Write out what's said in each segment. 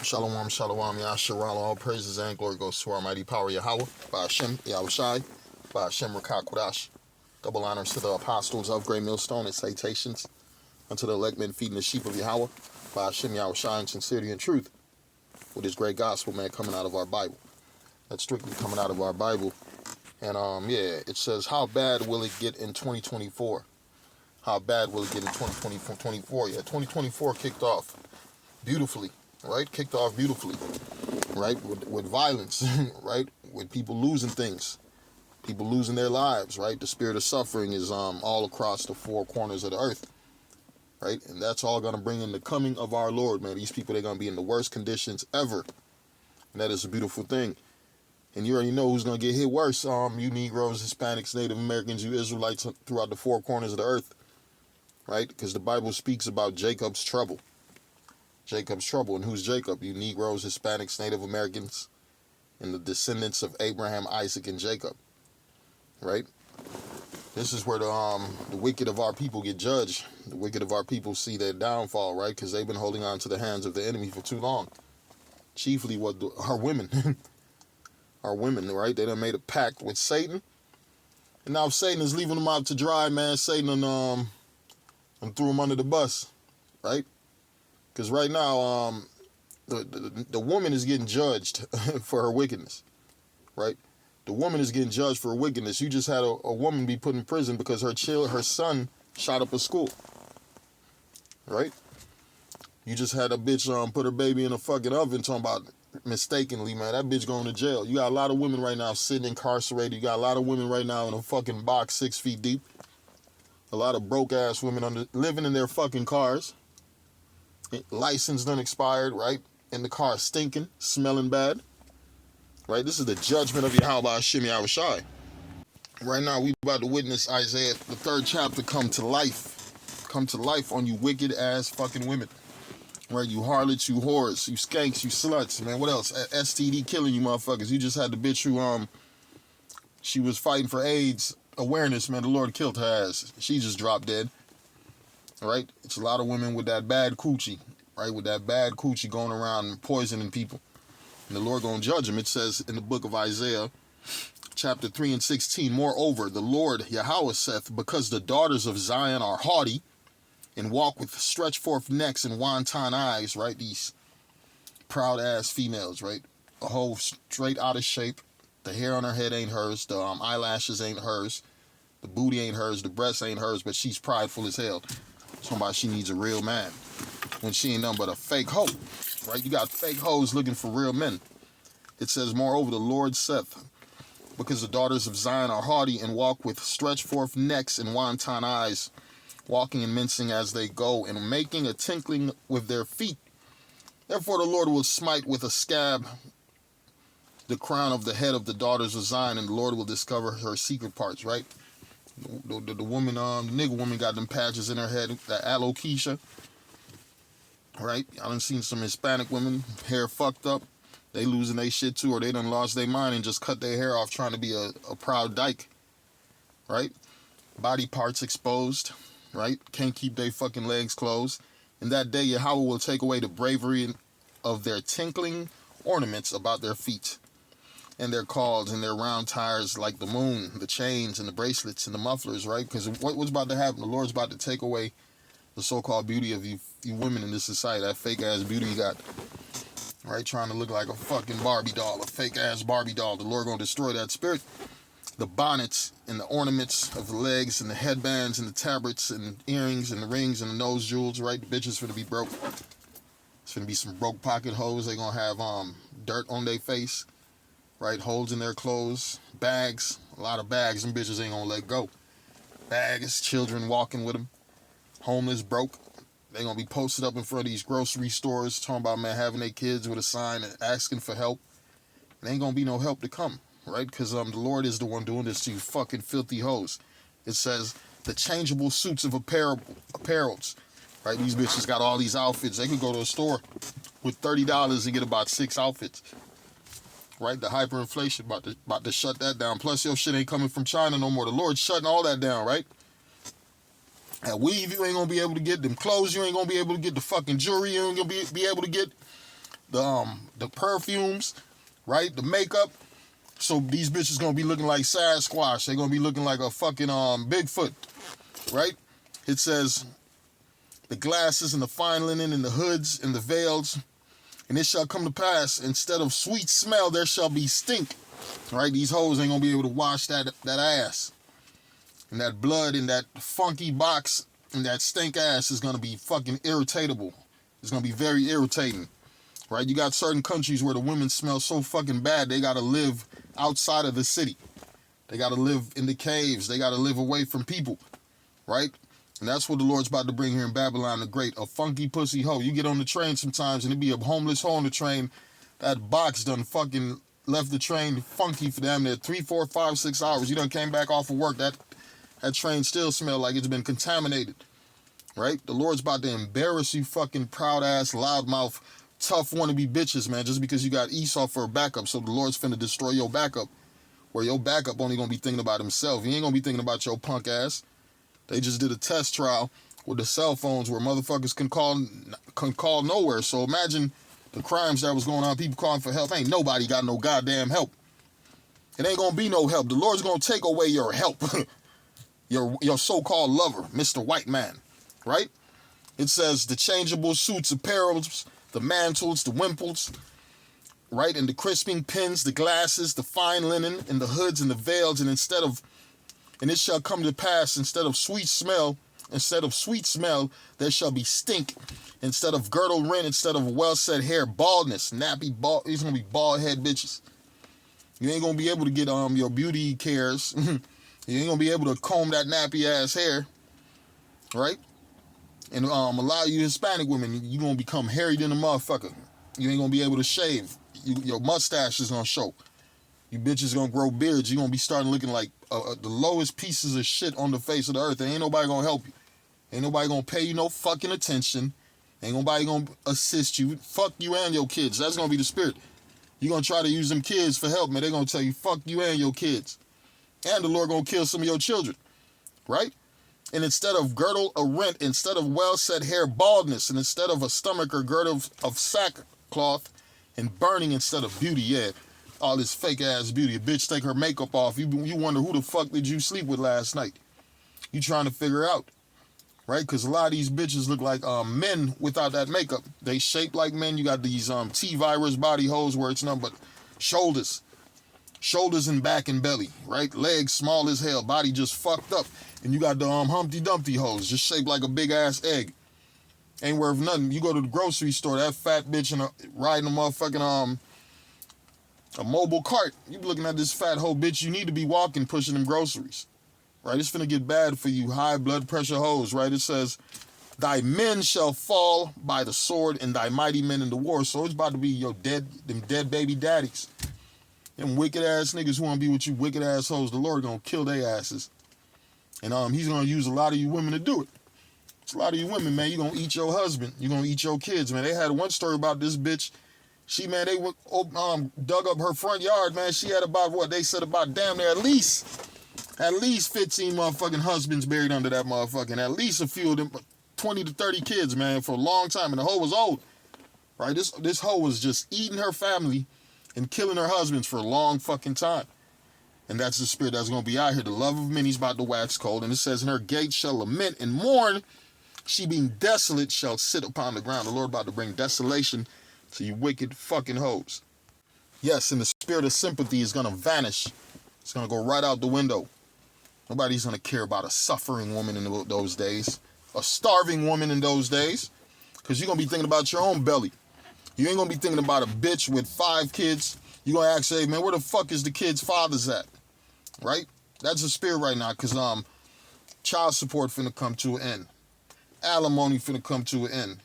Shalom, shalom, Yasharal. All praises and glory goes to our mighty power, Yahweh, by Hashem, Yahushai, by Hashem, Rakah Kodash. Double honors to the apostles of Great Millstone and salutations unto the elect men feeding the sheep of Yahweh, by Hashem, Yahushai, in sincerity and truth, with this great gospel, man, coming out of our Bible. That's strictly coming out of our Bible. And, it says, how bad will it get in 2024? How bad will it get in 2024? Yeah, 2024 kicked off beautifully. Right? Kicked off beautifully, right? With violence, right? With people losing things, people losing their lives, right? The spirit of suffering is all across the four corners of the earth, right? And that's all going to bring in the coming of our Lord, man. These people, they're going to be in the worst conditions ever. And that is a beautiful thing. And you already know who's going to get hit worse. You Negroes, Hispanics, Native Americans, you Israelites throughout the four corners of the earth, right? Because the Bible speaks about Jacob's trouble. Jacob's trouble. And who's Jacob? You Negroes, Hispanics, Native Americans, and the descendants of Abraham, Isaac, and Jacob. Right? This is where the wicked of our people get judged. The wicked of our people see their downfall, right? Because they've been holding on to the hands of the enemy for too long. Chiefly our women. Our women, right? They done made a pact with Satan. And now Satan is leaving them out to dry, man. Satan and threw them under the bus. Right? Because right now, the woman is getting judged for her wickedness, right? The woman is getting judged for her wickedness. You just had a woman be put in prison because her son shot up a school, right? You just had a bitch put her baby in a fucking oven talking about mistakenly, man. That bitch going to jail. You got a lot of women right now sitting incarcerated. You got a lot of women right now in a fucking box 6 feet deep. A lot of broke-ass women living in their fucking cars. License done expired, right? And the car stinking, smelling bad, right? This is the judgment of Yahweh Hashem Yahushai. Right now, we about to witness Isaiah, the 3rd chapter, come to life on you wicked ass fucking women, right? You harlots, you whores, you skanks, you sluts, man. What else? STD killing you motherfuckers. You just had the bitch who she was fighting for AIDS awareness, man. The Lord killed her ass. She just dropped dead. Right? It's a lot of women with that bad coochie, right? With that bad coochie going around and poisoning people. And the Lord gonna judge them. It says in the book of Isaiah, chapter 3 and 16, moreover, the Lord Yahweh saith, because the daughters of Zion are haughty and walk with stretched forth necks and wanton eyes, right? These proud ass females, right? A whole straight out of shape. The hair on her head ain't hers. The eyelashes ain't hers. The booty ain't hers. The breasts ain't hers, but she's prideful as hell. Somebody she needs a real man when she ain't nothing but a fake hoe, right? You got fake hoes looking for real men. It says, moreover, the Lord saith, because the daughters of Zion are haughty and walk with stretched forth necks and wanton eyes, walking and mincing as they go, and making a tinkling with their feet. Therefore the Lord will smite with a scab the crown of the head of the daughters of Zion, and the Lord will discover her secret parts, right? The woman, the nigga woman got them patches in her head, that alopecia, right? I done seen some Hispanic women, hair fucked up. They losing their shit too, or they done lost their mind and just cut their hair off trying to be a proud dyke, right? Body parts exposed, right? Can't keep their fucking legs closed. And that day Yahweh will take away the bravery of their tinkling ornaments about their feet, and their calls and their round tires like the moon, the chains and the bracelets and the mufflers, right? Because what's about to happen? The Lord's about to take away the so-called beauty of you women in this society, that fake-ass beauty you got, right? Trying to look like a fucking Barbie doll, a fake-ass Barbie doll. The Lord gonna destroy that spirit. The bonnets and the ornaments of the legs and the headbands and the tabrets and earrings and the rings and the nose jewels, right? The bitches finna be broke. It's finna be some broke pocket hoes. They gonna have dirt on their face. Right, holes in their clothes, bags, a lot of bags, them bitches ain't gonna let go. Bags, children walking with them, homeless, broke. They gonna be posted up in front of these grocery stores talking about, man, having their kids with a sign and asking for help. And ain't gonna be no help to come, right? Because the Lord is the one doing this to you fucking filthy hoes. It says the changeable suits of apparels, right? These bitches got all these outfits. They could go to a store with $30 and get about 6 outfits. Right, the hyperinflation about to shut that down. Plus, your shit ain't coming from China no more. The Lord's shutting all that down, right? That weave you ain't gonna be able to get. Them clothes you ain't gonna be able to get. The fucking jewelry you ain't gonna be able to get. the perfumes, right? The makeup. So these bitches gonna be looking like Sasquatch. They gonna be looking like a fucking Bigfoot, right? It says the glasses and the fine linen and the hoods and the veils, and it shall come to pass, instead of sweet smell, there shall be stink. Right? These hoes ain't gonna be able to wash that ass. And that blood in that funky box and that stink ass is gonna be fucking irritatable. It's gonna be very irritating. Right? You got certain countries where the women smell so fucking bad they gotta live outside of the city. They gotta live in the caves. They gotta live away from people. Right? And that's what the Lord's about to bring here in Babylon the Great. A funky pussy hoe. You get on the train sometimes and it be a homeless hoe on the train. That box done fucking left the train funky for damn near 3, 4, 5, 6 hours. You done came back off of work. That train still smell like it's been contaminated. Right? The Lord's about to embarrass you fucking proud ass, loudmouth, tough wannabe bitches, man, just because you got Esau for a backup. So the Lord's finna destroy your backup. Where your backup only gonna be thinking about himself. He ain't gonna be thinking about your punk ass. They just did a test trial with the cell phones where motherfuckers can call nowhere. So imagine the crimes that was going on, people calling for help. Ain't nobody got no goddamn help. It ain't gonna be no help. The Lord's gonna take away your help. your so-called lover, Mr. White Man, right? It says the changeable suits, apparels, the mantles, the wimples, right? And the crisping pins, the glasses, the fine linen, and the hoods and the veils. And it shall come to pass, instead of sweet smell, there shall be stink. Instead of girdle rent, instead of well-set hair, baldness, nappy bald. These gonna be bald head bitches. You ain't gonna be able to get your beauty cares. You ain't gonna be able to comb that nappy ass hair, right? And a lot of you Hispanic women, you gonna become hairy than a motherfucker. You ain't gonna be able to shave. Your mustache is gonna show. You bitches gonna grow beards. You gonna be starting looking like the lowest pieces of shit on the face of the earth. And ain't nobody gonna help you. Ain't nobody gonna pay you no fucking attention. Ain't nobody gonna assist you. Fuck you and your kids. That's gonna be the spirit. You gonna try to use them kids for help, man. They gonna tell you, fuck you and your kids. And the Lord gonna kill some of your children. Right? And instead of girdle or rent, instead of well-set hair, baldness, and instead of a stomach or girdle of sackcloth, and burning instead of beauty, yeah. All this fake-ass beauty. A bitch take her makeup off. You wonder who the fuck did you sleep with last night? You trying to figure out, right? Because a lot of these bitches look like men without that makeup. They shape like men. You got these T-virus body hoes where it's nothing but shoulders and back and belly, right? Legs small as hell, body just fucked up. And you got the Humpty Dumpty hoes, just shaped like a big-ass egg. Ain't worth nothing. You go to the grocery store, that fat bitch riding a motherfucking a mobile cart. You be looking at this fat hoe bitch. You need to be walking, pushing them groceries. Right? It's finna get bad for you high blood pressure hoes. Right? It says, thy men shall fall by the sword and thy mighty men in the war. So it's about to be them dead baby daddies. Them wicked ass niggas who wanna be with you wicked ass hoes. The Lord gonna kill their asses. And he's gonna use a lot of you women to do it. It's a lot of you women, man. You gonna eat your husband. You gonna eat your kids, man. They had one story about this bitch. They dug up her front yard, man. She had about they said about damn near at least 15 motherfucking husbands buried under that motherfucking, at least a few of them, 20 to 30 kids, man, for a long time. And the hoe was old, right? This hoe was just eating her family and killing her husbands for a long fucking time. And that's the spirit that's going to be out here. The love of many is about to wax cold. And it says, in her gates shall lament and mourn. She being desolate shall sit upon the ground. The Lord about to bring desolation to you wicked fucking hoes. Yes, and the spirit of sympathy is going to vanish. It's going to go right out the window. Nobody's going to care about a suffering woman in those days. A starving woman in those days. Because you're going to be thinking about your own belly. You ain't going to be thinking about a bitch with 5 kids. You're going to ask, hey, man, where the fuck is the kids' fathers at? Right? That's the spirit right now. Because child support finna come to an end. Alimony finna come to an end.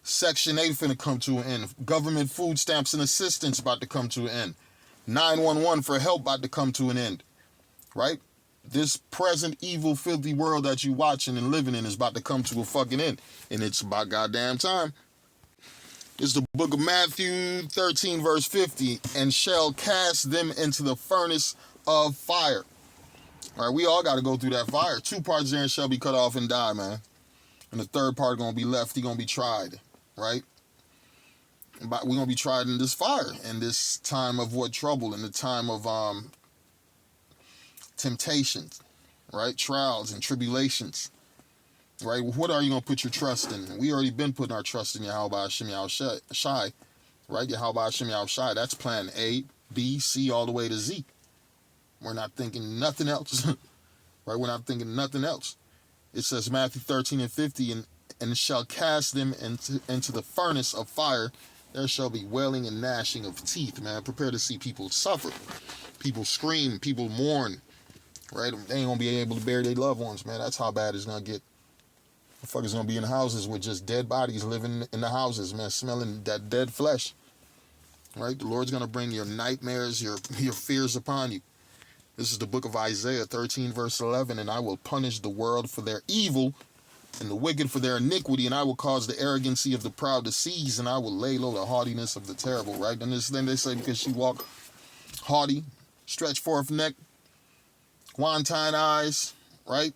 Section 8 finna come to an end. Government food stamps and assistance about to come to an end. 911 for help about to come to an end. Right? This present evil, filthy world that you watching and living in is about to come to a fucking end. And it's about goddamn time. It's the book of Matthew 13, verse 50. And shall cast them into the furnace of fire. All right, we all got to go through that fire. 2 parts therein shall be cut off and die, man. And the third part going to be left. He going to be tried. Right? But we're gonna be tried in this fire, in this time of what trouble, in the time of temptations, right? Trials and tribulations, right? What are you gonna put your trust in? We already been putting our trust in Yahweh Hashem Yahushai, right? Yahweh Hashem Yahushai. That's plan A, B, C, all the way to Z. We're not thinking nothing else, right? We're not thinking nothing else. It says Matthew 13:50, and shall cast them into the furnace of fire. There shall be wailing and gnashing of teeth, man. Prepare to see people suffer, people scream, people mourn, right? They ain't gonna be able to bury their loved ones, man. That's how bad it's gonna get. Motherfuckers gonna be in houses with just dead bodies living in the houses, man, smelling that dead flesh, right? The Lord's gonna bring your nightmares, your fears upon you. This is the book of Isaiah 13, verse 11, and I will punish the world for their evil and the wicked for their iniquity, and I will cause the arrogancy of the proud to cease, and I will lay low the haughtiness of the terrible, right? And this thing they say, because she walk haughty, stretch forth neck, wantine eyes, right?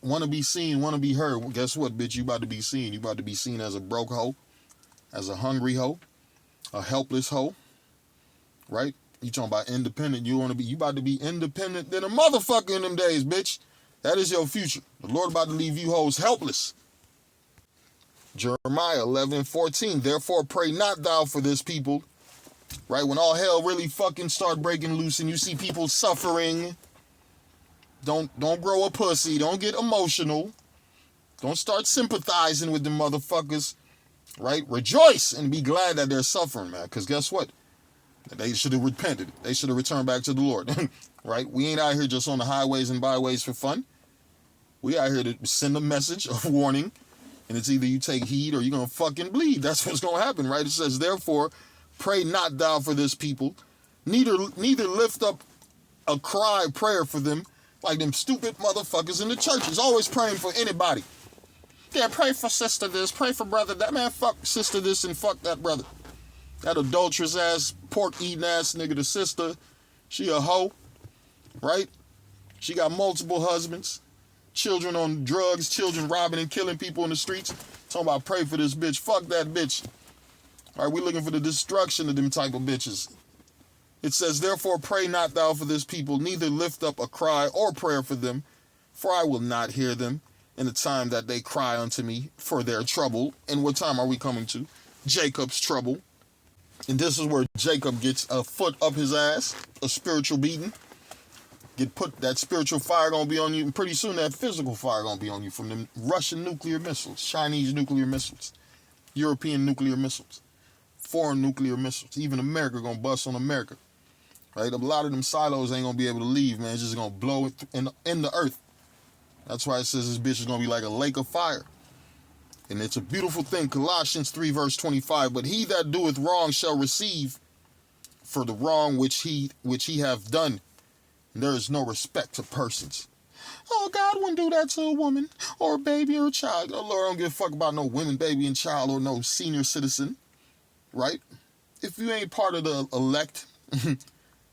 Want to be seen, want to be heard. Well, guess what, bitch? You about to be seen. You about to be seen as a broke hoe, as a hungry hoe, a helpless hoe, right? You talking about independent. You about to be independent than a motherfucker in them days, bitch. That is your future. The Lord about to leave you hoes helpless. Jeremiah 11:14. Therefore pray not thou for this people. Right? When all hell really fucking start breaking loose and you see people suffering, don't grow a pussy. Don't get emotional. Don't start sympathizing with the motherfuckers. Right? Rejoice and be glad that they're suffering, man. Because guess what? They should have repented. They should have returned back to the Lord. Right? We ain't out here just on the highways and byways for fun. We out here to send a message of warning. And it's either you take heed or you're going to fucking bleed. That's what's going to happen, right? It says, therefore, pray not thou for this people. Neither lift up a prayer for them like them stupid motherfuckers in the churches. Always praying for anybody. Yeah, pray for sister this, pray for brother that. Man, fuck sister this and fuck that brother. That adulterous ass, pork eating ass nigga, the sister, she a hoe, right? She got multiple husbands, children on drugs, children robbing and killing people in the streets. Talking about pray for this bitch. Fuck that bitch. All right, we looking for the destruction of them type of bitches. It says, therefore pray not thou for this people, neither lift up a cry or prayer for them, for I will not hear them in the time that they cry unto me for their trouble. And what time are we coming to? Jacob's trouble. And this is where Jacob gets a foot up his ass, a spiritual beating. That spiritual fire gonna be on you, and pretty soon that physical fire gonna be on you from them Russian nuclear missiles, Chinese nuclear missiles, European nuclear missiles, foreign nuclear missiles. Even America gonna bust on America, right? A lot of them silos ain't gonna be able to leave, man. It's just gonna blow it in the earth. That's why it says this bitch is gonna be like a lake of fire. And it's a beautiful thing. Colossians 3 verse 25. But he that doeth wrong shall receive for the wrong which he hath done. And there is no respect to persons. Oh, God wouldn't do that to a woman or a baby or a child. Oh, Lord, I don't give a fuck about no women, baby, and child or no senior citizen. Right? If you ain't part of the elect,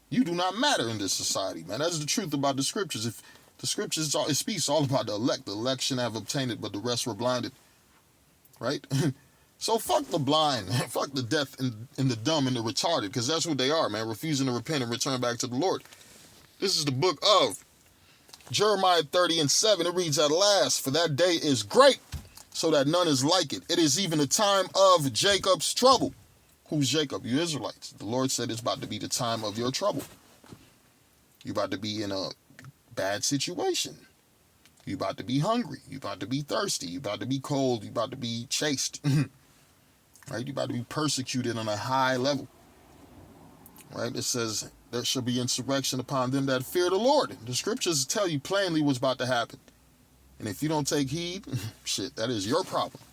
you do not matter in this society, man. That's the truth about the scriptures. If the scriptures, it speaks all about the elect. The election have obtained it, but the rest were blinded. Right? So fuck the blind, fuck the deaf and the dumb and the retarded, because that's what they are, man, refusing to repent and return back to the Lord. This is the book of Jeremiah 30:7. It reads, at last, for that day is great, so that none is like it. It is even the time of Jacob's trouble. Who's Jacob? You Israelites. The Lord said it's about to be the time of your trouble. You're about to be in a bad situation. You about to be hungry. You about to be thirsty. You about to be cold. You about to be chased. Right? You about to be persecuted on a high level. Right? It says there shall be insurrection upon them that fear the Lord. The scriptures tell you plainly what's about to happen. And if you don't take heed, shit, that is your problem.